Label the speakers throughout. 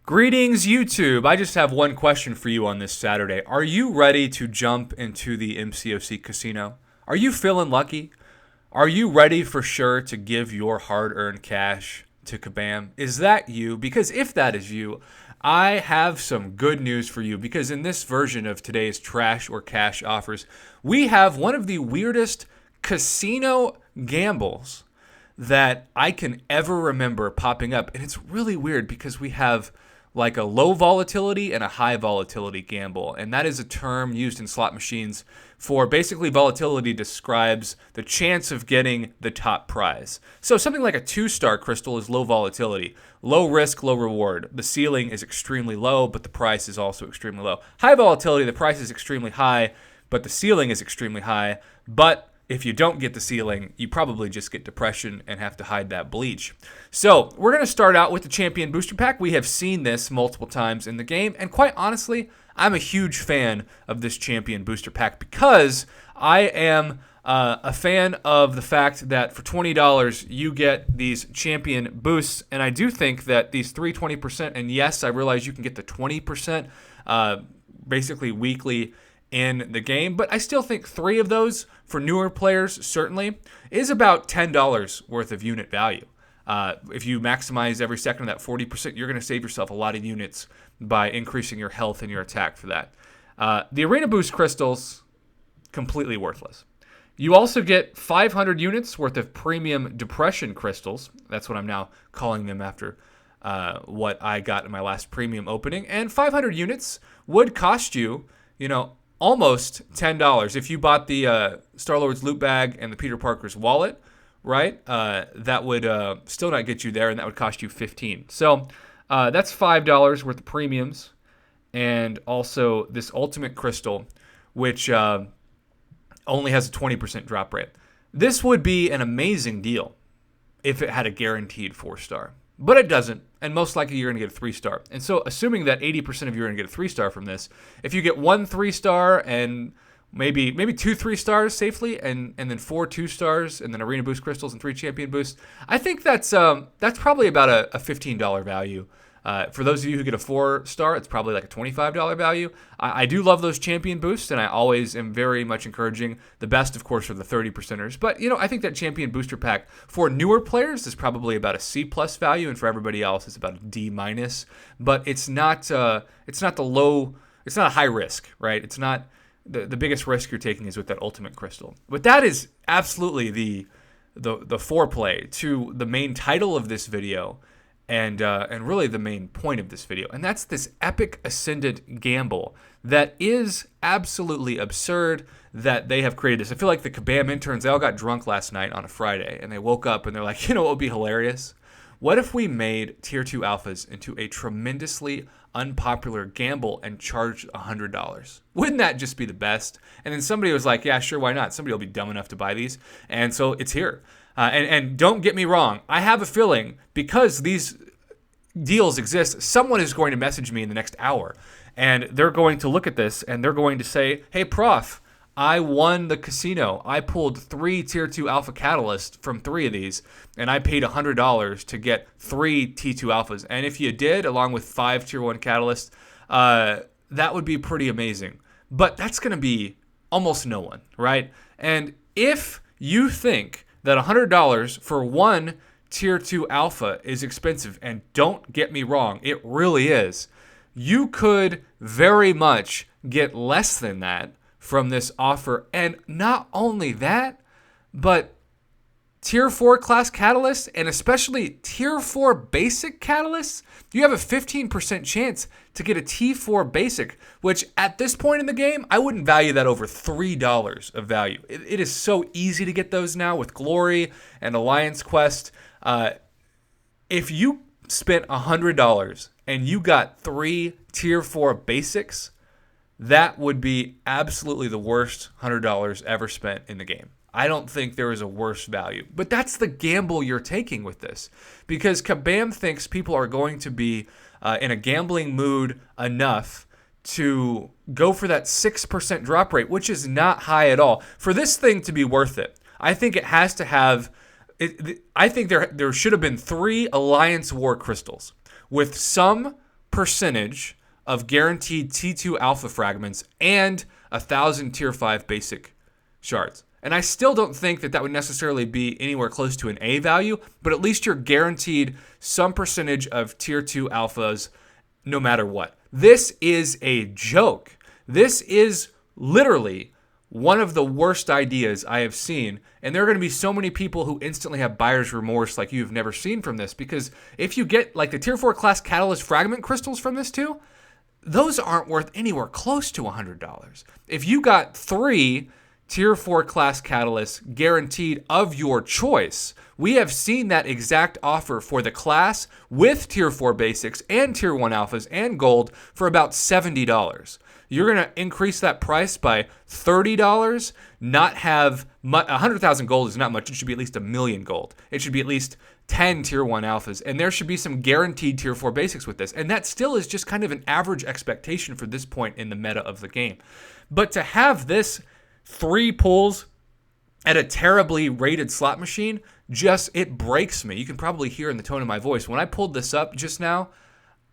Speaker 1: Greetings, YouTube. I just have one question for you on this Saturday. Are you ready to jump into the MCOC casino? Are you feeling lucky? Are you ready for sure to give your hard-earned cash to Kabam? Is that you? Because if that is you, I have some good news for you, because in this version of today's Trash or Cash offers, we have one of the weirdest casino gambles that I can ever remember popping up. And it's really weird because we have like a low volatility and a high volatility gamble. And that is a term used in slot machines for basically volatility describes the chance of getting the top prize. So something like a 2-star crystal is low volatility, low risk, low reward. The ceiling is extremely low, but the price is also extremely low. High volatility, the price is extremely high, but the ceiling is extremely high. But if you don't get the ceiling, you probably just get depression and have to hide that bleach. So we're going to start out with the Champion Booster Pack. We have seen this multiple times in the game, and quite honestly, I'm a huge fan of this Champion Booster Pack because I am a fan of the fact that for $20 you get these Champion Boosts, and I do think that these 20%, and yes, I realize you can get the 20% basically weekly in the game, but I still think 3 of those for newer players certainly is about $10 worth of unit value. If you maximize every second of that 40%, you're going to save yourself a lot of units by increasing your health and your attack for that. The Arena Boost crystals, completely worthless. You also get 500 units worth of premium depression crystals. That's what I'm now calling them after what I got in my last premium opening. And 500 units would cost you, almost $10. If you bought the Star-Lord's loot bag and the Peter Parker's wallet, right, that would still not get you there, and that would cost you $15. So that's $5 worth of premiums, and also this Ultimate Crystal, which only has a 20% drop rate. This would be an amazing deal if it had a guaranteed 4-star. But it doesn't, and most likely you're going to get a 3-star. And so assuming that 80% of you are going to get a 3-star from this, if you get 1 3-star and maybe 2 3-stars safely, and then 4 2-stars, and then Arena Boost crystals and 3 Champion Boosts, I think that's probably about a $15 value. For those of you who get a 4-star, it's probably like a $25 value. I do love those Champion Boosts, and I always am very much encouraging the best, of course, for the 30%ers. But, I think that Champion Booster Pack for newer players is probably about a C+ value, and for everybody else, it's about a D-. But it's not a high risk, right? It's not the biggest risk you're taking is with that Ultimate Crystal. But that is absolutely the foreplay to the main title of this video, and really the main point of this video. And that's this epic Ascendant gamble that is absolutely absurd that they have created this. I feel like the Kabam interns, they all got drunk last night on a Friday, and they woke up and they're like, what would be hilarious? What if we made Tier 2 Alphas into a tremendously unpopular gamble and charged $100? Wouldn't that just be the best? And then somebody was like, yeah, sure, why not? Somebody will be dumb enough to buy these. And so it's here. And don't get me wrong, I have a feeling because these deals exist, someone is going to message me in the next hour, and they're going to look at this and they're going to say, hey, Prof, I won the casino. I pulled 3 Tier 2 Alpha Catalysts from 3 of these, and I paid $100 to get 3 T2 Alphas. And if you did, along with 5 Tier 1 Catalysts, that would be pretty amazing. But that's going to be almost no one, right? And if you think that $100 for 1 Tier 2 Alpha is expensive, and don't get me wrong, it really is, you could very much get less than that from this offer. And not only that, but Tier 4 class catalysts, and especially Tier 4 basic catalysts, you have a 15% chance to get a T4 basic, which at this point in the game, I wouldn't value that over $3 of value. It is so easy to get those now with Glory and Alliance Quest. If you spent $100 and you got 3 Tier 4 basics, that would be absolutely the worst $100 ever spent in the game. I don't think there is a worse value. But that's the gamble you're taking with this, because Kabam thinks people are going to be in a gambling mood enough to go for that 6% drop rate, which is not high at all. For this thing to be worth it, I think it has to have... I think there should have been 3 Alliance War crystals with some percentage of guaranteed T2 alpha fragments and 1,000 tier 5 basic shards. And I still don't think that would necessarily be anywhere close to an A value, but at least you're guaranteed some percentage of tier 2 alphas no matter what. This is a joke. This is literally one of the worst ideas I have seen. And there are going to be so many people who instantly have buyer's remorse like you've never seen from this, because if you get like the tier 4 class catalyst fragment crystals from this too, those aren't worth anywhere close to $100. If you got 3 tier 4 class catalysts guaranteed of your choice, we have seen that exact offer for the class with tier 4 basics and tier 1 alphas and gold for about $70. You're going to increase that price by $30, not have 100,000 gold is not much. It should be at least 1 million gold. It should be at least 10 tier 1 alphas, and there should be some guaranteed tier 4 basics with this. And that still is just kind of an average expectation for this point in the meta of the game. But to have this 3 pulls at a terribly rated slot machine, it breaks me. You can probably hear in the tone of my voice. When I pulled this up just now,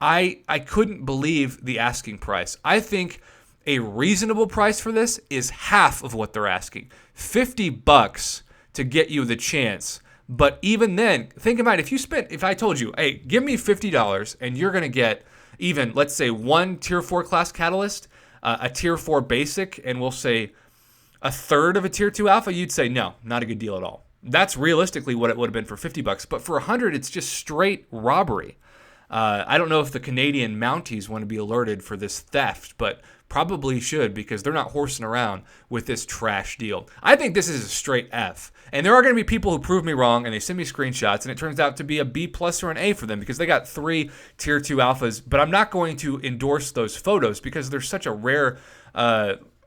Speaker 1: I couldn't believe the asking price. I think a reasonable price for this is half of what they're asking. $50 to get you the chance. But even then, think about it. If I told you, hey, give me $50 and you're going to get even, let's say, 1 tier 4 class catalyst, a tier 4 basic, and we'll say a third of a tier 2 alpha, you'd say, no, not a good deal at all. That's realistically what it would have been for $50. But for 100, it's just straight robbery. I don't know if the Canadian Mounties want to be alerted for this theft, but probably should, because they're not horsing around with this trash deal. I think this is a straight F. And there are going to be people who prove me wrong and they send me screenshots and it turns out to be a B plus or an A for them because they got 3 tier 2 alphas. But I'm not going to endorse those photos because they're such a rare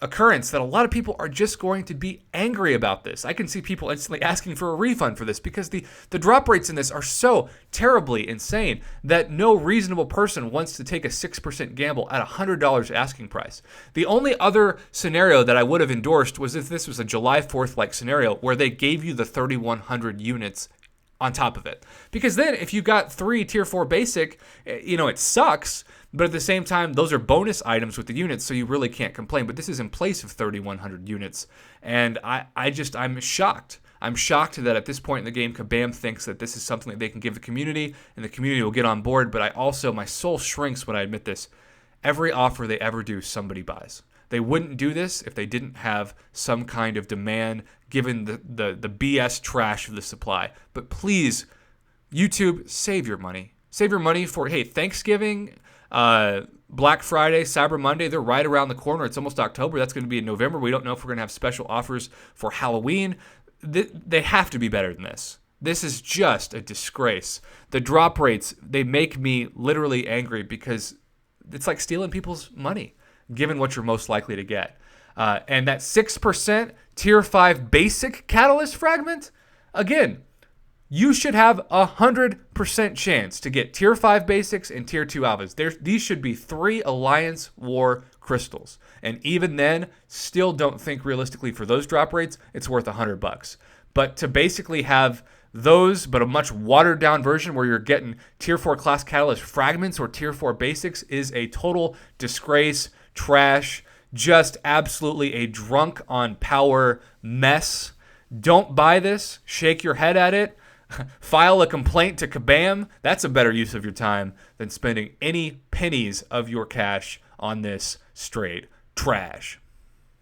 Speaker 1: occurrence that a lot of people are just going to be angry about this. I can see people instantly asking for a refund for this because the drop rates in this are so terribly insane that no reasonable person wants to take a 6% gamble at $100 asking price. The only other scenario that I would have endorsed was if this was a July 4th like scenario where they gave you the 3,100 units on top of it. Because then if you got 3 tier 4 basic, it sucks. But at the same time, those are bonus items with the units, so you really can't complain. But this is in place of 3,100 units. And I'm shocked. I'm shocked that at this point in the game, Kabam thinks that this is something that they can give the community, and the community will get on board. But my soul shrinks when I admit this. Every offer they ever do, somebody buys. They wouldn't do this if they didn't have some kind of demand, given the BS trash of the supply. But please, YouTube, save your money. Save your money for, Thanksgiving, Black Friday, Cyber Monday, they're right around the corner. It's almost October. That's going to be in November. We don't know if we're going to have special offers for Halloween. They have to be better than this. This is just a disgrace. The drop rates, they make me literally angry because it's like stealing people's money, given what you're most likely to get. And that 6% tier 5 basic catalyst fragment, again, you should have 100% chance to get tier 5 basics and tier 2 alphas. These should be 3 Alliance War crystals. And even then, still don't think realistically for those drop rates, it's worth $100. But to basically have those, but a much watered down version where you're getting tier 4 class catalyst fragments or tier 4 basics is a total disgrace, trash, just absolutely a drunk on power mess. Don't buy this. Shake your head at it. File a complaint to Kabam. That's a better use of your time than spending any pennies of your cash on this straight trash.